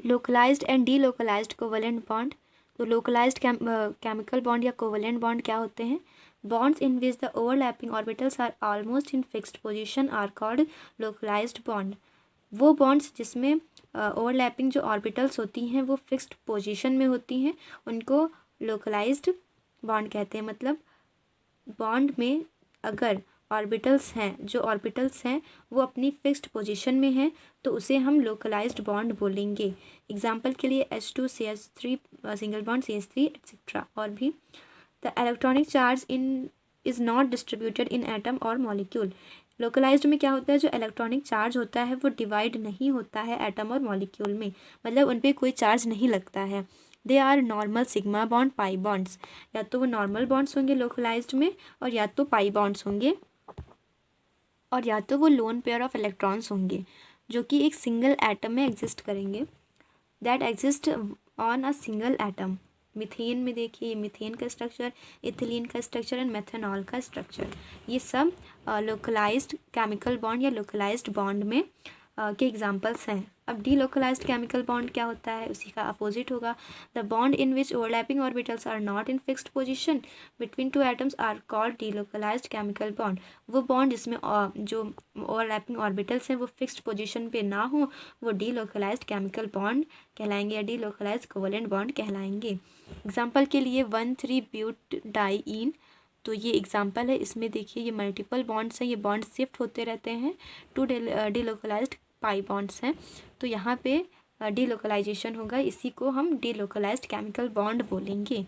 Localised and delocalised covalent bond. तो localised chemical bond या covalent bond क्या होते हैं? Bonds in which the overlapping orbitals are almost in fixed position are called localised bond. वो bonds जिसमें overlapping जो orbitals होती हैं वो फिक्स्ड पोजीशन में होती हैं, उनको लोकलाइज्ड बॉन्ड कहते हैं। मतलब बॉन्ड में अगर ऑर्बिटल्स हैं, जो ऑर्बिटल्स हैं वो अपनी फिक्स्ड पोजीशन में हैं, तो उसे हम लोकलाइज्ड बॉन्ड बोलेंगे। एग्जांपल के लिए H2CH3 single bond CH3 etcetera. और भी the electronic charge in is not distributed in atom और मॉलिक्यूल। लोकलाइज्ड में क्या होता है, जो इलेक्ट्रॉनिक चार्ज होता है वो डिवाइड नहीं होता है एटम और मॉलिक्यूल में, मतलब उन पर कोई चार्ज नहीं लगता है। They are normal sigma bond pi bonds. या तो वो नॉर्मल बॉन्ड्स होंगे लोकलाइज्ड में, और या तो पाई बॉन्ड्स होंगे, और या तो वो लोन पेयर ऑफ इलेक्ट्रॉन्स होंगे जो कि एक सिंगल एटम में एग्जिस्ट करेंगे, that exist on a single atom. Methane में देखिए, मीथेन का स्ट्रक्चर, इथिलीन का स्ट्रक्चर एंड मेथनॉल का स्ट्रक्चर, ये सब लोकलाइज्ड केमिकल बॉन्ड या लोकलाइज्ड बॉन्ड में के एग्जांपल्स हैं। अब डीलोकलाइज्ड केमिकल बॉन्ड क्या होता है, उसी का अपोजिट होगा। The bond in which overlapping orbitals are not in fixed position between two atoms are called delocalised chemical bond. वो बॉन्ड जिसमें जो ओवरलैपिंग ऑर्बिटल्स हैं वो फिक्स्ड पोजीशन पे ना हो, वो डीलोकलाइज्ड केमिकल बॉन्ड कहलाएंगे या डीलोकलाइज्ड कोवलेंट बॉन्ड कहलाएंगे। एग्जाम्पल के लिए 1,3-ब्यूटाडाइईन, तो ये एग्जाम्पल है। इसमें देखिए ये मल्टीपल बॉन्ड्स हैं, ये बॉन्ड शिफ्ट होते रहते हैं, टू डीलोकलाइज्ड पाई बॉन्ड्स हैं, तो यहाँ पे डीलोकलाइजेशन होगा, इसी को हम डीलोकलाइज्ड केमिकल बॉन्ड बोलेंगे।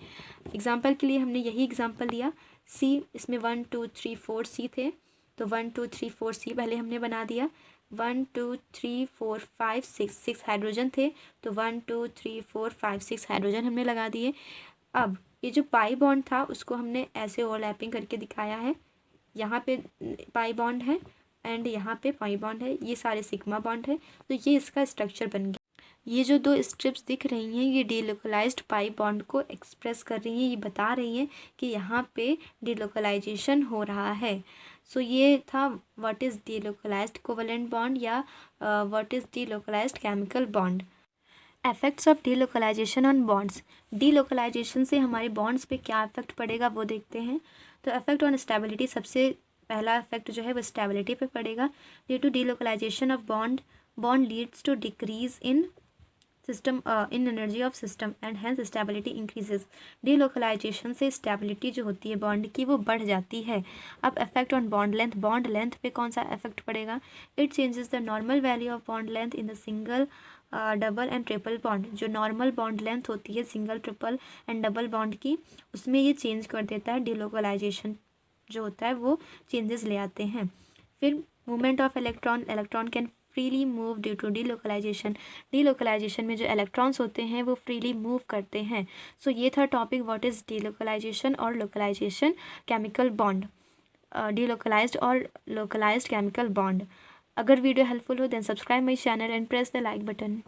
एग्जाम्पल के लिए हमने यही एग्जाम्पल लिया सी, इसमें 1 2 3 4 सी थे, तो 1 2 3 4 सी पहले हमने बना दिया। 1 2 3 4 5 6 हाइड्रोजन थे, तो 1 2 3 4 5 6 हाइड्रोजन हमने लगा दिए। अब ये जो पाई बॉन्ड था उसको हमने ऐसे ओवरलैपिंग करके दिखाया है, यहाँ पे पाई बॉन्ड है एंड यहाँ पे पाई बॉन्ड है, ये सारे सिग्मा बॉन्ड है, तो ये इसका स्ट्रक्चर बन गया। ये जो दो स्ट्रिप्स दिख रही हैं ये डीलोकलाइज्ड पाई बॉन्ड को एक्सप्रेस कर रही हैं, ये बता रही हैं कि यहाँ पे डीलोकलाइजेशन हो रहा है। सो ये था what is delocalized covalent bond या what is delocalized chemical bond. Effects of delocalization on bonds. Delocalization से हमारे बॉन्ड्स पे क्या इफेक्ट पड़ेगा वो देखते हैं। तो इफेक्ट ऑन स्टेबिलिटी, सबसे पहला इफेक्ट जो है वो स्टेबिलिटी पे पड़ेगा। Due to delocalisation of bond leads to decrease in system in energy of system and hence stability increases. डीलोकलाइजेशन से स्टेबिलिटी जो होती है बॉन्ड की वो बढ़ जाती है। अब इफेक्ट ऑन बॉन्ड लेंथ पे कौन सा इफेक्ट पड़ेगा? It changes the normal value of bond length in the single double and triple bond. जो नॉर्मल बॉन्ड लेंथ होती है single, triple and double bond की, उसमें ये चेंज कर देता है। डीलोकलाइजेशन जो होता है वो चेंजेस ले आते हैं। फिर movement of electron can freely move due to delocalisation. Delocalisation में जो इलेक्ट्रॉन्स होते हैं वो फ्रीली मूव करते हैं। सो ये था टॉपिक व्हाट इज़ डीलोकलाइजेशन और लोकलाइजेशन केमिकल बॉन्ड, डीलोकलाइज्ड और लोकलाइज्ड केमिकल बॉन्ड। अगर वीडियो हेल्पफुल हो then subscribe my channel and press the like button.